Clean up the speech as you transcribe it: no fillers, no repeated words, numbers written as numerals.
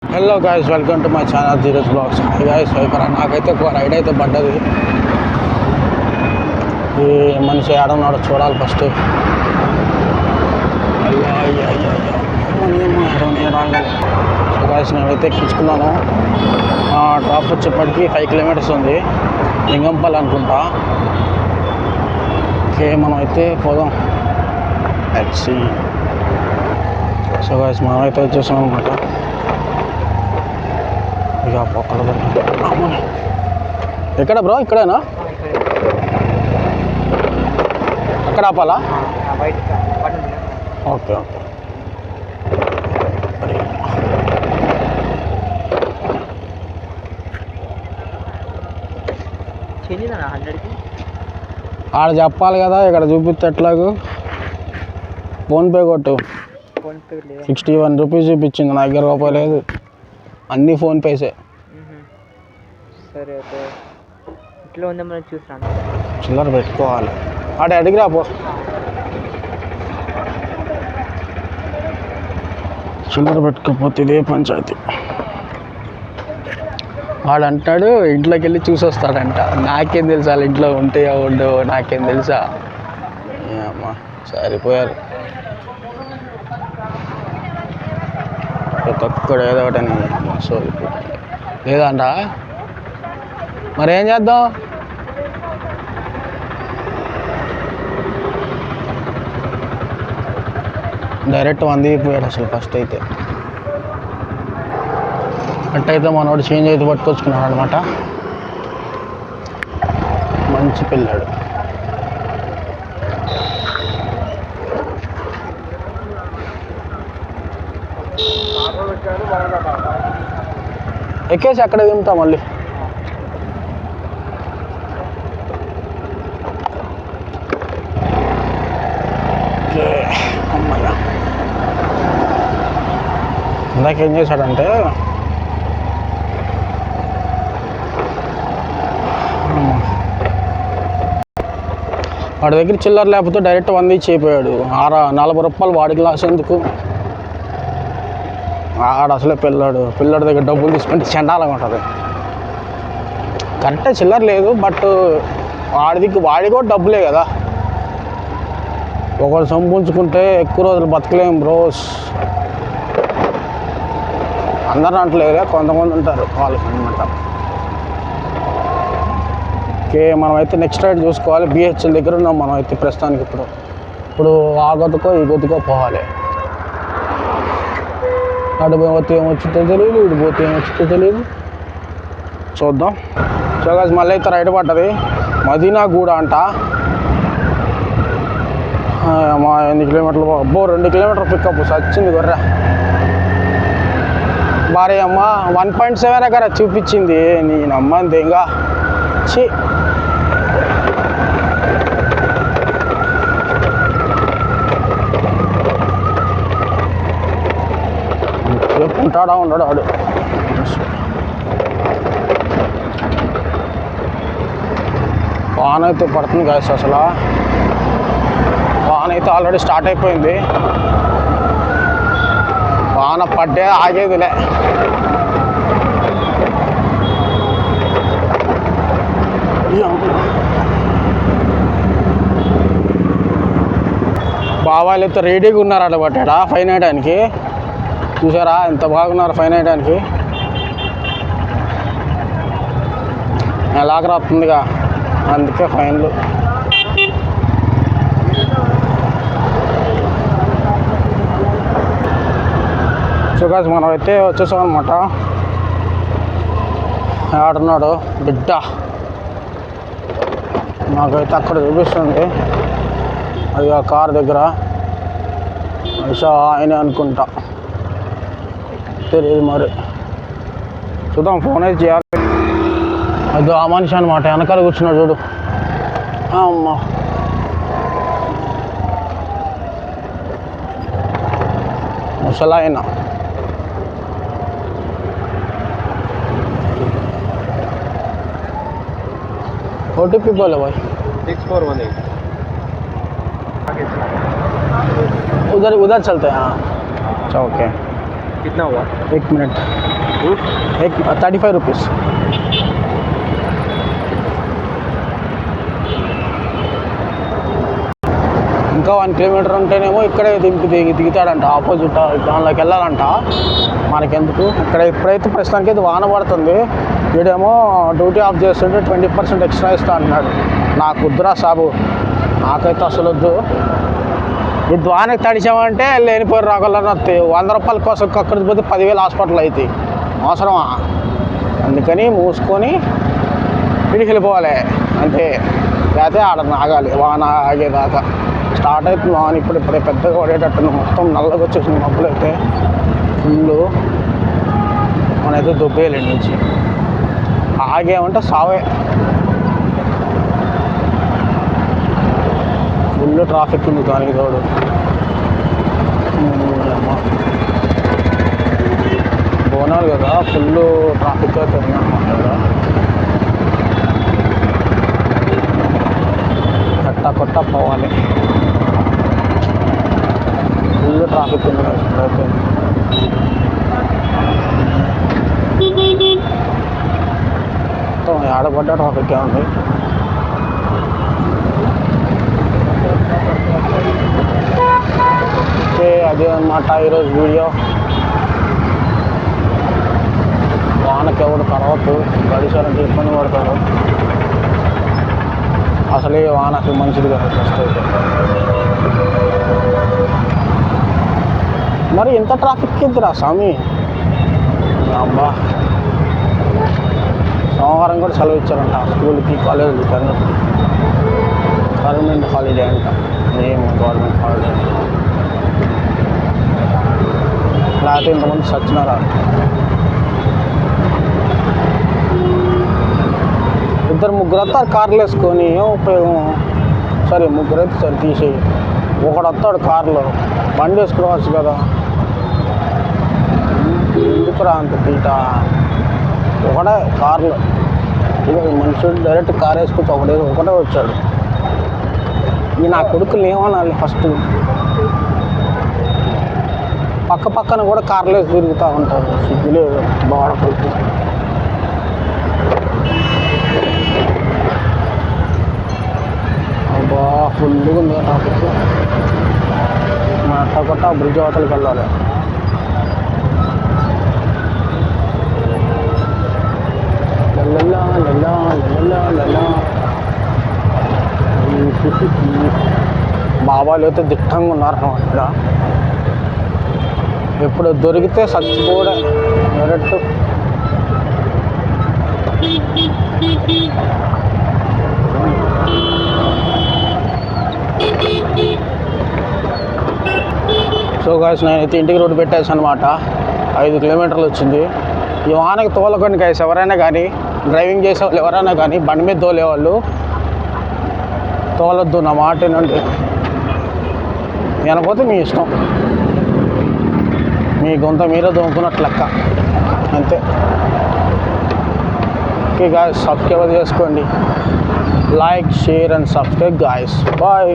Hello guys, welcome to my channel Dheeraj blogs. Guys ఇక్కడ నాకైతే ఒక రైడ్ అయితే పడ్డది. ఈ మనిషి ఏడన్నాడో చూడాలి ఫస్ట్. సో గాయస్ నేనైతే ఎక్కించుకున్నాను. డ్రాప్ వచ్చేప్పటికి 5 కిలోమీటర్స్ ఉంది, లింగంపల్లి అనుకుంటా. ఓకే, మనం అయితే పోదాం. సో గాయస్ మనమైతే వచ్చేసాం అనమాట. ఇక పొక్కల ఎక్కడ బ్రో? ఇక్కడేనా? అక్కడ ఆపాలా? Okay okay. ఆడ చెప్పాలి కదా, ఇక్కడ చూపిస్తే ఎట్లాగూ. ఫోన్పే కొట్టు. 61 రూపీస్ చూపించింది, నా దగ్గర రూపాయి లేదు. అన్నీ ఫోన్పేసే. సరే ఓకే, ఇట్లా ఉందేమో చూసాను. చిల్లర పెట్టుకోవాలి. ఆడ అడిగిరా పో. చిల్లర పెట్టుకోకపోతే ఇదే పంచాయతీ. వాడు అంటాడు ఇంట్లోకి వెళ్ళి చూసి వస్తాడంట. నాకేం తెలుసా వాళ్ళ ఇంట్లో ఉంటాయో ఉండవు, నాకేం తెలుసా. అమ్మా సరిపోయారు. ఒక్కడ ఏదో ఒకటని. సో లేదంట, మరి ఏం చేద్దాం? డైరెక్ట్ వందిపోయాడు అసలు ఫస్ట్ అయితే. అట్టయితే మనోడు చేంజ్ అయితే పట్టుకొచ్చుకున్నాడు అనమాట. మంచి పిల్లాడు. ఎక్కేసి అక్కడ దింపుతా మళ్ళీ. అమ్మయ్య, ఇందాక ఏం చేశాడంటే వాడి దగ్గర చిల్లర లేకపోతే డైరెక్ట్ 100 ఇచ్చి అయిపోయాడు. 40 రూపాయలు వాడికి లాస్ ఎందుకు? ఆడ అసలే పిల్లడి దగ్గర డబ్బులు తీసుకుంటే చండాలంగా ఉంటుంది. కరెక్టే చిల్లర లేదు, బట్ వాడి కూడా డబ్బులే కదా. ఒకరు సంపుంచుకుంటే ఎక్కువ రోజులు బతకలేం బ్రోస్. అందరూ అంటలేరే, కొంతమంది ఉంటారు వాళ్ళకి అనమాట. ఓకే, మనమైతే నెక్స్ట్ రైడ్ చూసుకోవాలి. బిహెచ్ఎల్ దగ్గర ఉన్నాం మనం అయితే ప్రస్తుతానికి. ఇప్పుడు ఆ గొతుకో ఈ గొతుకో పోవాలి. అటు పోతే ఏమొచ్చుతో తెలియదు, ఇటు పోతే ఏమొచ్చుతో తెలియదు. చూద్దాం. సో గాయ్స్ మళ్ళీ అయితే రైడ్ పడ్డది. మదీనాగూడ అంట. మా 8 కిలోమీటర్లు. అబ్బో 2 కిలోమీటర్ పికప్ సచ్చింది గొర్రె. భారీ అమ్మ 1.7 ఎక్కడ చూపించింది. నేను అమ్మంది ఇంకా చి. ఉంటాడా ఉండడు ఆడు. వాన అయితే పడుతుంది గాయస్. అసలు వాన అయితే ఆల్రెడీ స్టార్ట్ అయిపోయింది. వాన పడ్డే ఆగేదిలే. బావాళ్ళు అయితే రెడీగా ఉన్నారు అట్లా పట్టాడా ఫైన్ వేయడానికి. చూసారా ఎంత బాగున్నారు ఫైన్ వేయడానికి. ఎలాగ రాస్తుందిగా, అందుకే ఫైన్లు. సో గాయ్స్ మనం అయితే వచ్చేసాం అనమాట. ఆడున్నాడు బిడ్డ, నాకైతే అక్కడ చూపిస్తుంది. అది ఆ కార్ దగ్గర. ఆయనే అనుకుంటా, తెలియదు మరి. చూద్దాం, ఫోన్ అయితే చేయాలి. అది ఆ మనిషి అనమాట, వెనకాల కూర్చున్నాడు చూడు. అమ్మ ముసలాయన. OTP बोलो भाई. 6418. उधर चलते हैं. हाँ अच्छा ओके. कितना हुआ? 1 मिनट. ₹35 రూపీస్. ఇంకా 1 కిలోమీటర్ ఉంటేనేమో ఇక్కడే దిగుతాడంట, ఆపోజిట్ దానిలోకి వెళ్ళాలంట. మనకెందుకు ఇక్కడ. ఇప్పుడైతే ప్రస్తుతానికి ఇది వాన పడుతుంది. వీడేమో డ్యూటీ ఆఫ్ చేస్తుంటే 20% ఎక్స్ట్రా ఇస్తా అంటున్నాడు. నాకు వద్దురా సాబు, నాకైతే అసలు వద్దు. ఈ ద్వానికి తడిచామంటే లేనిపోయి రాగలరు వస్తాయి. ₹100 కోసం కక్కడికి పోతే 10,000 హాస్పిటల్ అవుతాయి. అవసరమా? అందుకని మూసుకొని ఇంటికి వెళ్ళిపోవాలి అంతే. లేకపోతే ఆడ ఆగాలి వాన ఆగేదాకా. స్టార్ట్ అవుతుంది వాన ఇప్పుడే పెద్దగా పడేటట్టు. మొత్తం నల్లగా వచ్చేసింది మబ్బులు అయితే ఫుల్. మనైతే దొబ్బేయాలి నుంచి. ఆగేమంటే సావే. ఫుల్ ట్రాఫిక్ ఉంది దానికి తోడు. బోనాలు కదా, ఫుల్ ట్రాఫిక్ అయితే ఉందన్నమాట. కొట్ట పోవాలి. ఫుల్ ట్రాఫిక్ ఉంది ఇప్పుడైతే. మొత్తం ఆడపడ్డ ట్రాఫిక్ ఉంది. ఓకే, అదే అన్నమాట ఈరోజు వీడియో. వానకి ఎవడు తర్వాత గడిచారంటే ఇబ్బంది పడతాడు. అసలే వానకి మంచిది కాదు ఫస్ట్ అయితే. మరి ఇంత ట్రాఫిక్ ఇద్దిరా స్వామి. అబ్బా, సోమవారం కూడా సెలవు ఇచ్చారంట స్కూల్కి, కాలేజీకి. గవర్నమెంట్ హాలిడే అంట. ఏమో గవర్నమెంట్ హాలిడే. లేకపోతే ఇంతమంది సచ్చినారా. ఇద్దరు ముగ్గురు వస్తారు కార్లు వేసుకొని, ఏం ఉపయోగం? సరే ముగ్గురు అయితే సరే తీసేయి. ఒకడు వస్తాడు కారులో, బండి వేసుకోవచ్చు కదా. ఎందుకురా అంత తీట? ఒకడే కార్లో. ఇక మనుషులు డైరెక్ట్ కార్ వేసుకుంటే ఒకటే వచ్చాడు. ఈ నా కొడుకులు ఏమనాలి ఫస్ట్? పక్కన కూడా కార్లు వేసి తిరుగుతూ ఉంటారు. సిగ్గులేదు బాగా కొడుకు. అబ్బా, ఫుల్గా ఉంది ట్రాఫిక్. కొట్ట బ్రిడ్జ్ అవతలకి వెళ్ళాలి. బాబాలు అయితే దిట్టంగా ఉన్నారన్నమాట. ఎప్పుడు దొరికితే చచ్చిపోవడం డైరెక్ట్. సో గాయస్, నేనైతే ఇంటికి రోడ్డు పెట్టేసాను అనమాట. 5 కిలోమీటర్లు వచ్చింది. ఈ వానకి తోలకండి గాయస్. ఎవరైనా కానీ, డ్రైవింగ్ చేసే వాళ్ళు ఎవరైనా కానీ, బండి మీద తోలేవాళ్ళు తోలొద్దు నా మాట ఏనండి. వినకపోతే మీ ఇష్టం. మీ గొంత మీరే దొంకున్నట్లు లెక్క అంతే. ఓకే గాయస్, సబ్స్క్రైబ్ చేసుకోండి. Like, share and subscribe guys. Bye.